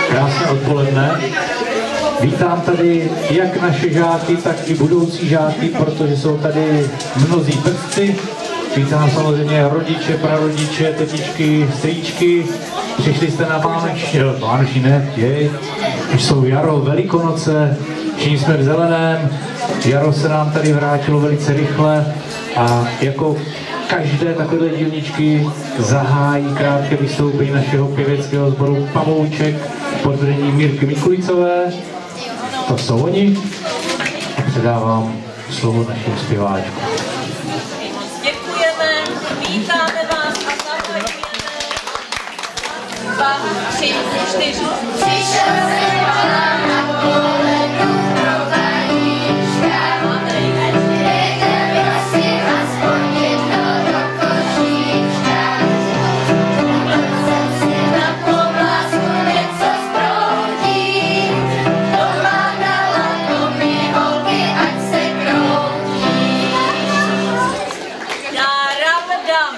Krásné odpoledne. Vítám tady jak naše žáky, tak i budoucí žáky, protože jsou tady mnozí pestci. Vítám samozřejmě rodiče, prarodiče, tetičky, strýčky. Přišli jste na Vánoční, ne, už jsou jaro, Velikonoce, všichni jsme v zeleném. Jaro se nám tady vrátilo velice rychle a jako každé takové dílničky zahájí krátké vystoupení našeho pěveckého sboru Pavouček pod vedením Mírky Mikulicové. To jsou oni. A předávám slovo našim zpěváčkům. Děkujeme, vítáme vás a zahajujeme. 2, 3, 4. Přišel se vám na poledu prování škám. Dejte mi asi aspoň jedno do košíčka. Jsem si na povlásku něco zproudí. To mám dala do mý holky, ať se kroutí. Dáram-dam.